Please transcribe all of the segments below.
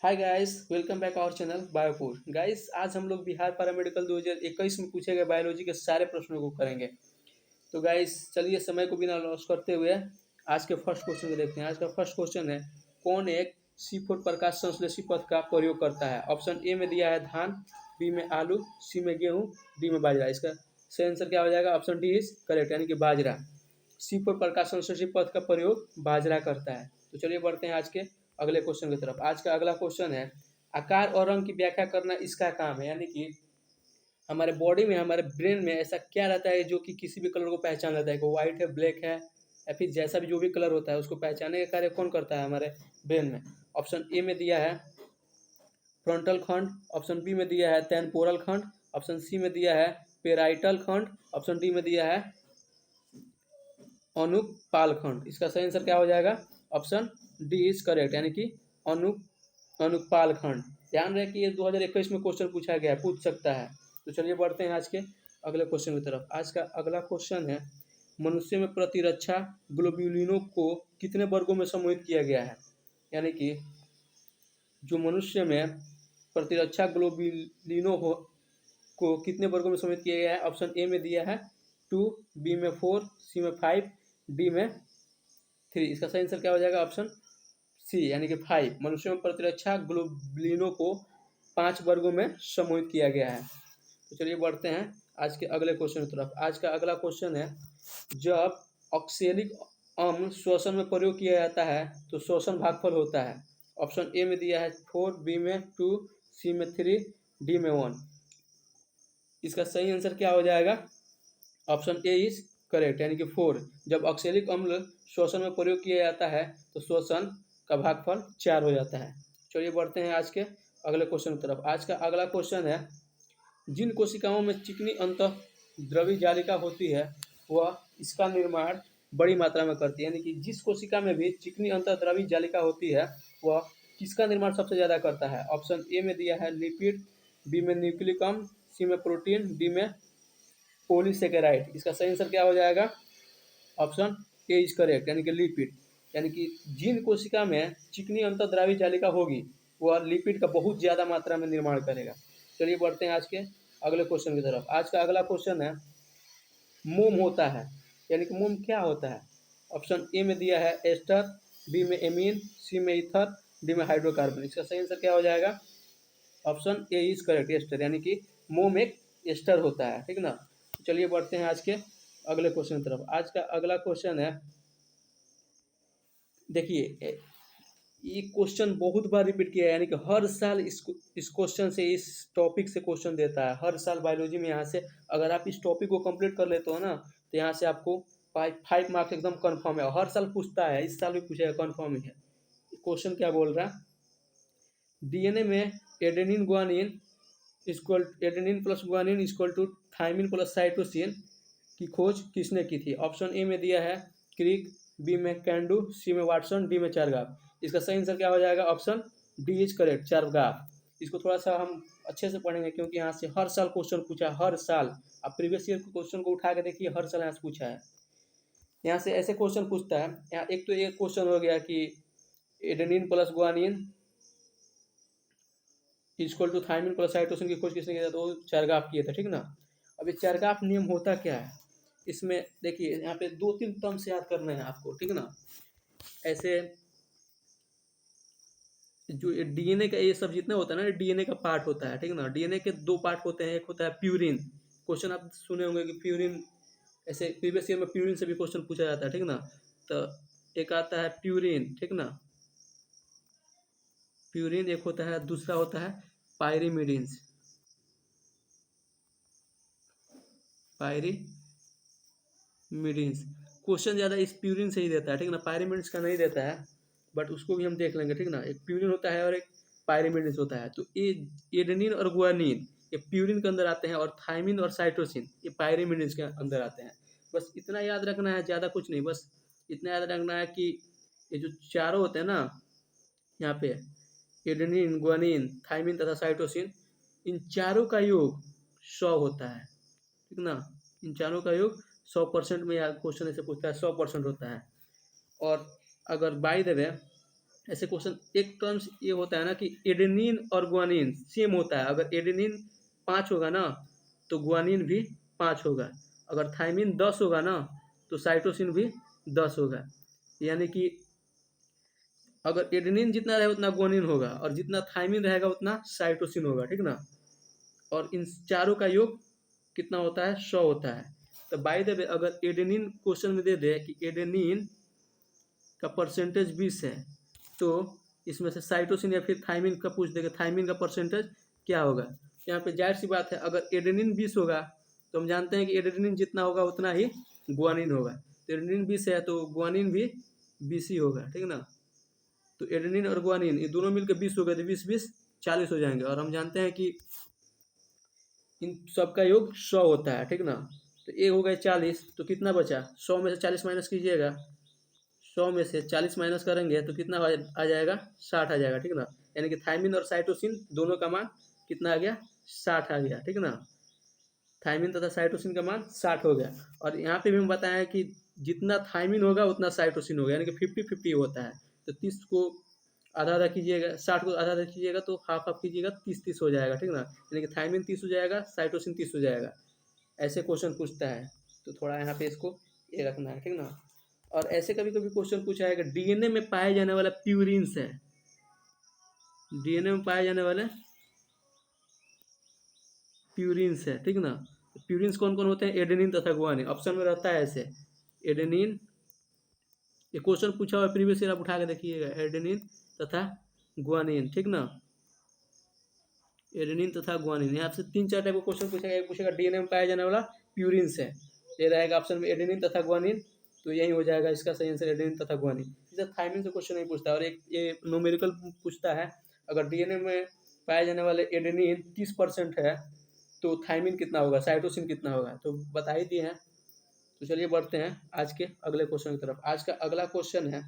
Hi guys, welcome back our channel बायोपुर। Guys, आज हम लोग बिहार पैरामेडिकल 2021 में पूछे गए बायोलॉजी के सारे प्रश्नों को करेंगे। तो गाइस, चलिए समय को बिना लॉस करते हुए आज के फर्स्ट क्वेश्चन को देखते हैं। आज का फर्स्ट क्वेश्चन है, कौन एक C4 प्रकाश संश्लेषी पथ का प्रयोग करता है? ऑप्शन ए में दिया है धान, बी में आलू, सी में गेहूँ, डी में बाजरा। इसका सही आंसर क्या हो जाएगा? ऑप्शन डी इज करेक्ट, यानी कि बाजरा। C4 प्रकाश संश्लेषी पथ का प्रयोग बाजरा करता है। तो चलिए बढ़ते हैं आज के अगले क्वेश्चन की तरफ। आज का अगला क्वेश्चन है, आकार और रंग की व्याख्या करना इसका काम है। यानी कि हमारे बॉडी में, हमारे ब्रेन में ऐसा क्या रहता है जो कि किसी भी कलर को पहचान लेता है कि व्हाइट है, ब्लैक है, या फिर जैसा भी जो भी कलर होता है उसको पहचानने का कार्य कौन करता है हमारे ब्रेन में? ऑप्शन ए में दिया है फ्रंटल खंड, ऑप्शन बी में दिया है टेम्पोरल खंड, ऑप्शन सी में दिया है पेराइटल खंड, ऑप्शन डी में दिया है अनुपाल खंड। इसका सही आंसर क्या हो जाएगा? ऑप्शन डी इज करेक्ट, यानी कि अनु अनुपाल खंड। ध्यान रहे कि ये 2021 में क्वेश्चन पूछा गया है, पूछ सकता है। तो चलिए बढ़ते हैं आज के अगले क्वेश्चन की तरफ। आज का अगला क्वेश्चन है, मनुष्य में प्रतिरक्षा ग्लोब्यूलिनों को कितने वर्गों में समूहित किया गया है? यानी कि जो मनुष्य में प्रतिरक्षा ग्लोब्यूलिनों को कितने वर्गों में समूहित किया गया है? ऑप्शन ए में दिया है 2, बी में 4, सी में 5, डी में 3। इसका सही आंसर क्या हो जाएगा? ऑप्शन सी, यानी कि 5। मनुष्यों में प्रतिरक्षा ग्लोबुलिनों को 5 वर्गों में समूहित किया गया है। तो चलिए बढ़ते हैं आज के अगले क्वेश्चन की तरफ। आज का अगला क्वेश्चन है, जब ऑक्सैलिक अम्ल श्वसन में प्रयोग किया जाता है तो श्वसन भागफल होता है। ऑप्शन ए में दिया है 4, बी में 2, सी में 3, डी में 1। इसका सही आंसर क्या हो जाएगा? ऑप्शन ए इज करेक्ट, यानी कि 4। जब ऑक्सैलिक अम्ल श्वसन में प्रयोग किया जाता है तो श्वसन का भागफल 4 हो जाता है। चलिए बढ़ते हैं आज के अगले क्वेश्चन की तरफ। आज का अगला क्वेश्चन है, जिन कोशिकाओं में चिकनी अंतःद्रवी जालिका होती है वह इसका निर्माण बड़ी मात्रा में करती है। यानी कि जिस कोशिका में भी चिकनी अंतःद्रवी जालिका होती है वह किसका निर्माण सबसे ज़्यादा करता है? ऑप्शन ए में दिया है लिपिड, बी में न्यूक्लिक अम्ल, सी में प्रोटीन, डी में पॉलीसेकेराइड। इसका सही आंसर क्या हो जाएगा? ऑप्शन ए इज करेक्ट, यानी कि लिपिड। यानी कि जिन कोशिका में चिकनी अंतःद्रवी जालिका होगी वह लिपिड का बहुत ज़्यादा मात्रा में निर्माण करेगा। चलिए बढ़ते हैं आज के अगले क्वेश्चन की तरफ। आज का अगला क्वेश्चन है, मोम होता है, यानी कि मोम क्या होता है? ऑप्शन ए में दिया है एस्टर, बी में एमीन, सी में ईथर, डी में हाइड्रोकार्बन। इसका सही आंसर क्या हो जाएगा? Option a is correct, ester, यानी कि मोम एक एस्टर होता है। ठीक ना? चलिए बढ़ते हैं आज के अगले क्वेश्चन की तरफ। आज का अगला क्वेश्चन है, देखिए ये क्वेश्चन बहुत बार रिपीट किया है, यानी कि हर साल इस क्वेश्चन से, इस टॉपिक से क्वेश्चन देता है हर साल बायोलॉजी में। यहाँ से अगर आप इस टॉपिक को कंप्लीट कर लेते हो ना तो यहाँ से आपको 5 मार्क्स एकदम कंफर्म है। हर साल पूछता है, इस साल भी पूछेगा, कंफर्म ही है। क्वेश्चन क्या बोल रहा है, डीएनए में adenine guanine equal adenine plus guanine equal to thymine plus cytosine की खोज किसने की थी? ऑप्शन ए में दिया है क्रिक, बी में कैंडू, सी में वाटसन, डी में चारगाफ। इसका सही आंसर क्या हो जाएगा? Option D is correct, चारगाफ। इसको थोड़ा सा हम अच्छे से पढ़ेंगे क्योंकि यहाँ से हर साल क्वेश्चन पूछा है, हर साल। आप प्रीवियस ईयर के क्वेश्चन को उठा के देखिए, हर साल यहाँ से पूछा है। यहाँ से ऐसे क्वेश्चन पूछता है। यहाँ एक तो एक क्वेश्चन हो गया कि adenine plus guanine equal to thymine plus cytosine की खोज किसने किया था? तो चारगाफ किए थे। ठीक ना? अब ये चारगाफ नियम होता क्या है, इसमें देखिए यहाँ पे 2-3 टर्म्स याद करने हैं आपको। ठीक ना? ऐसे जो डीएनए का ये सब जितना होता है ना, डीएनए का पार्ट होता है। ठीक ना? डीएनए के 2 पार्ट होते हैं, एक होता है प्यूरिन। क्वेश्चन आप सुने होंगे कि प्यूरिन, ऐसे प्रीवियस ईयर में प्यूरिन से भी क्वेश्चन पूछा जाता है। ठीक ना? तो एक आता है प्यूरिन, ठीक ना, प्यूरिन एक होता है, दूसरा होता है पायरीमिडीन्स, पायरीमिडीन्स। क्वेश्चन ज़्यादा इस प्यूरिन से ही देता है। ठीक ना? पायरीमिडीन्स का नहीं देता है, बट उसको भी हम देख लेंगे। ठीक ना? एक प्यूरिन होता है और एक पायरीमिडीन्स होता है। तो ये एडेनिन और गुआनिन ये प्यूरिन के अंदर आते हैं, और थाइमिन और साइटोसिन ये पायरीमिडीन्स के अंदर आते हैं। बस इतना याद रखना है, ज़्यादा कुछ नहीं। बस इतना याद रखना है कि ये जो चारों होते हैं ना, यहाँ पे एडेनिन, गुआनिन, थाइमिन तथा साइटोसिन, इन चारों का योग 100 होता है। ठीक ना? इन चारों का योग 100% में, या क्वेश्चन ऐसे पूछता है 100% होता है। और अगर बाय द वे ऐसे क्वेश्चन एक टर्म्स ये होता है ना कि एडेनिन और गुआनिन सेम होता है। अगर एडेनिन 5 होगा ना तो गुआनिन भी 5 होगा। अगर थाइमिन 10 होगा ना तो साइटोसिन भी 10 होगा। यानी कि अगर एडेनिन जितना रहेगा उतना गुआनिन होगा और जितना थाइमिन रहेगा उतना साइटोसिन होगा, ठीक ना। और इन चारों का योग कितना होता है? 100 होता है। तो बाय द वे अगर एडेनिन क्वेश्चन में दे दे कि एडेनिन का परसेंटेज 20 है तो इसमें से साइटोसिन या फिर थाइमिन का पूछ देगा थाइमिन का परसेंटेज क्या होगा। यहाँ पे जाहिर सी बात है अगर एडेनिन 20 होगा तो हम जानते हैं कि एडेनिन जितना होगा उतना ही गुआनिन होगा। तो एडेनिन 20 है तो गुआनिन भी 20 ही होगा, ठीक ना। तो एडेनिन और गुआनिन ये दोनों मिलकर 20 हो गए तो 20 20 40 हो जाएंगे। और हम जानते हैं कि इन सबका योग 100 होता है, ठीक ना। तो ये हो गए 40 तो कितना बचा? 100 में से 40 माइनस कीजिएगा। 100 में से 40 माइनस करेंगे तो कितना आ जाएगा? 60 आ जाएगा, ठीक ना। यानी कि थाइमिन और साइटोसिन दोनों का मान कितना आ गया? 60 आ गया, ठीक ना। थाइमिन तथा साइटोसिन का मान 60 हो गया। और यहाँ पे भी हम बताया कि जितना थाइमिन होगा उतना साइटोसिन होगा, यानी कि 50-50 होता है। तो 30 को आधा आधा कीजिएगा, 60 को आधा आधा कीजिएगा तो हाफ हाफ कीजिएगा, 30-30 हो जाएगा, ठीक ना। यानी कि थाइमिन 30 हो जाएगा, साइटोसिन 30 हो जाएगा। ऐसे क्वेश्चन पूछता है तो थोड़ा यहाँ पे इसको ये रखना है, ठीक ना। और ऐसे कभी कभी क्वेश्चन पूछा है कि डीएनए में पाए जाने वाला प्यूरिन्स है, डीएनए में पाए जाने वाले प्यूरिन्स है, ठीक ना। प्यूरिन्स कौन कौन होते हैं? एडेनिन तथा गुआनिन। ऑप्शन में रहता है ऐसे एडेनिन, ये क्वेश्चन पूछा हुआ प्रीवियस ईयर आप उठा के देखिएगा, एडेनिन तथा गुआनिन, ठीक ना। एडेनिन तथा गुआनिन, यहाँ से 3-4 टाइप का क्वेश्चन पूछेगा। पूछेगा डीएनए में पाया जाने वाला प्यूरिन्स है, ये रहेगा ऑप्शन में एडेनिन तथा गुआनिन। तो यही हो जाएगा इसका सही आंसर, एडेनिन तथा गुआनिन। इसे थाइमिन से क्वेश्चन नहीं पूछता। और एक ये न्यूमेरिकल पूछता है, अगर डीएनए में पाए जाने वाले एडेनिन 30% है तो थाइमिन कितना होगा, साइटोसिन कितना होगा, तो बता ही दिए हैं। तो चलिए बढ़ते हैं आज के अगले क्वेश्चन की तरफ। आज का अगला क्वेश्चन है,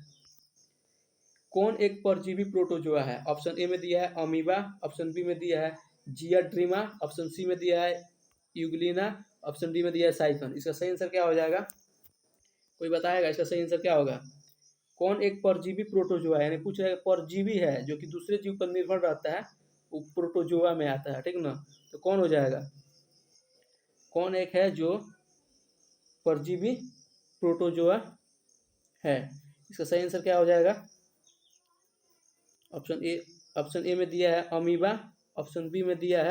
कौन एक परजीवी प्रोटोजोआ है? ऑप्शन ए में दिया है अमीबा, ऑप्शन बी में दिया है जियाड्रीमा, ऑप्शन सी में दिया है यूग्लिना, ऑप्शन डी में दिया है साइकन। इसका सही आंसर क्या हो जाएगा? कोई बताएगा इसका सही आंसर क्या होगा? कौन एक परजीवी प्रोटोजोआ है, यानी पूछ रहे परजीवी है जो कि दूसरे जीव पर निर्भर रहता है, वो प्रोटोजोआ में आता है, ठीक ना। तो कौन हो जाएगा? कौन एक है जो परजीवी प्रोटोजोआ है? इसका सही आंसर क्या हो जाएगा? ऑप्शन ए में दिया है अमीबा, ऑप्शन बी में दिया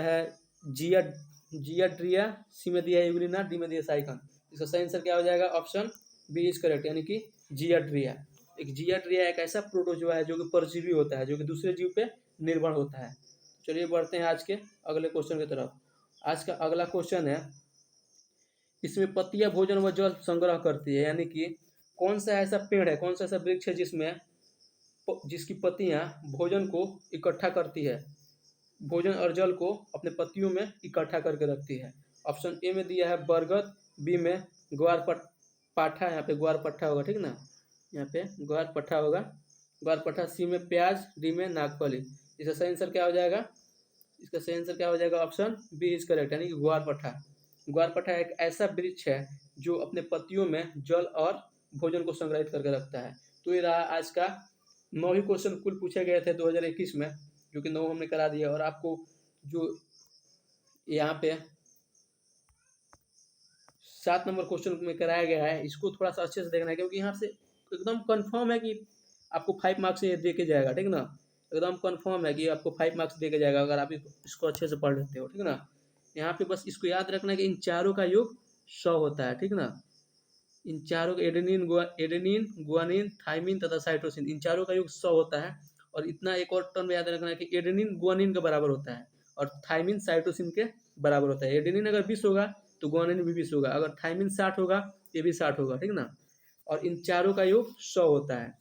है जिया जियाड्रिया, सी में दिया है यूग्लिना, डी में दिया है साइकन। इसका सही आंसर क्या हो जाएगा? ऑप्शन बी इज करेक्ट, यानी कि जियाड्रिया। जियाड्रिया एक ऐसा प्रोटोजोआ है जो कि परजीवी होता है, जो कि दूसरे जीव पे निर्भर होता है। चलिए बढ़ते हैं आज के अगले क्वेश्चन की तरफ। आज का अगला क्वेश्चन है, इसमें पत्तियां भोजन व जल संग्रह करती है, यानी कि कौन सा ऐसा पेड़ है, कौन सा ऐसा वृक्ष है जिसकी पत्तियां भोजन को इकट्ठा करती है, भोजन और जल को अपने पत्तियों में इकट्ठा करके रखती है। ऑप्शन ए में दिया है बरगद, बी में पाठा, यहाँ पे ग्वारपट्ठा होगा, ठीक ना, यहाँ पे ग्वारपट्ठा होगा, ग्वारपट्ठा, सी में प्याज, डी में नागफली। इसका सही आंसर क्या हो जाएगा? इसका सही आंसर क्या हो जाएगा? ऑप्शन बी इज करेक्ट, यानी कि ग्वारपट्ठा। ग्वारपट्ठा एक ऐसा वृक्ष है जो अपने पत्तियों में जल और भोजन को संग्रहित करके रखता है। तो ये रहा आज का 9 ही क्वेश्चन कुल पूछे गए थे 2021 में, जो कि 9 हमने करा दिया। और आपको जो यहाँ पे 7 नंबर क्वेश्चन में कराया गया है, इसको थोड़ा सा अच्छे से देखना है, क्योंकि यहाँ से एकदम कंफर्म है कि आपको 5 मार्क्स ये दे के जाएगा, ठीक ना। एकदम कंफर्म है कि आपको 5 मार्क्स दे के जाएगा अगर आप इसको अच्छे से पढ़ लेते हो, ठीक ना। यहाँ पे बस इसको याद रखना है कि इन चारों का योग 100 होता है, ठीक ना। इन चारों का एडेनिन, गुआनिन, थाइमिन तथा साइटोसिन, इन चारों का योग 100 होता है। और इतना एक और टर्म याद रखना है कि एडेनिन गुआनिन के बराबर होता है और थाइमिन साइटोसिन के बराबर होता है। एडेनिन अगर 20 होगा तो गुआनिन भी 20 होगा, अगर थाइमिन 60 होगा ये भी 60 होगा, ठीक ना। और इन चारों का योग 100 होता है।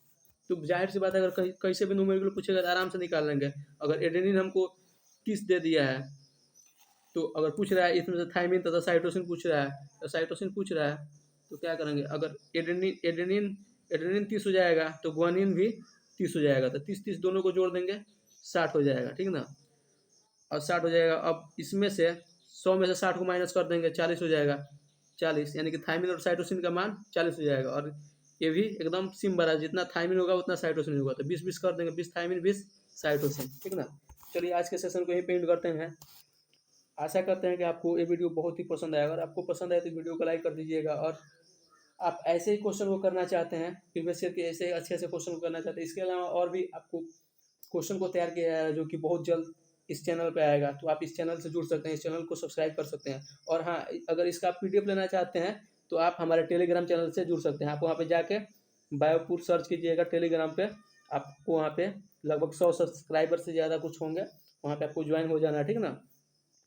तो जाहिर सी बात है, अगर कहीं से भी न्यूमेरिकल पूछेगा तो आराम से निकाल लेंगे। अगर एडेनिन हमको 30 दे दिया है, तो अगर पूछ रहा है इसमें से थाइमिन तथा साइटोसिन पूछ रहा है, तो साइटोसिन पूछ रहा है तो क्या करेंगे? अगर एडेनिन 30 हो जाएगा तो गुआनिन भी 30 हो जाएगा, तो 30-30 दोनों को जोड़ देंगे 60 हो जाएगा, ठीक ना। और 60 हो जाएगा। अब इसमें से 100 में से 60 को माइनस कर देंगे, 40 हो जाएगा। 40, यानी कि थायमिन और साइटोसिन का मान 40 हो जाएगा। और ये भी एकदम सिम बरा, जितना थायमिन होगा उतना साइटोसिन होगा, तो 20-20 कर देंगे, 20 थायमिन 20 साइटोसिन, ठीक ना। चलिए आज के सेशन को यहीं पे एंड करते हैं। आशा करते हैं कि आपको ये वीडियो बहुत ही पसंद आएगा। अगर आपको पसंद आए तो वीडियो को लाइक कर दीजिएगा, और आप ऐसे ही क्वेश्चन को करना चाहते हैं, प्रीवियस ईयर के ऐसे अच्छे अच्छे क्वेश्चन को करना चाहते हैं, इसके अलावा और भी आपको क्वेश्चन को तैयार किया जाएगा जो कि बहुत जल्द इस चैनल पे आएगा, तो आप इस चैनल से जुड़ सकते हैं, इस चैनल को सब्सक्राइब कर सकते हैं। और हाँ, अगर इसका आप पीडीएफ लेना चाहते हैं तो आप हमारे टेलीग्राम चैनल से जुड़ सकते हैं। आप वहाँ पे जाके बायोपुर सर्च कीजिएगा टेलीग्राम पे, आपको वहाँ पे लगभग 100 सब्सक्राइबर से ज़्यादा कुछ होंगे, वहाँ पे आपको ज्वाइन हो जाना है, ठीक ना।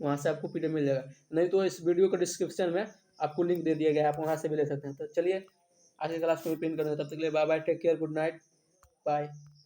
वहाँ से आपको पीडीएफ मिल जाएगा, नहीं तो इस वीडियो के डिस्क्रिप्शन में आपको लिंक दे दिया गया है, आप वहाँ से भी ले सकते हैं। तो चलिए आज की क्लास में पिन कर दें, तब तक के लिए bye bye, take care, good night, bye.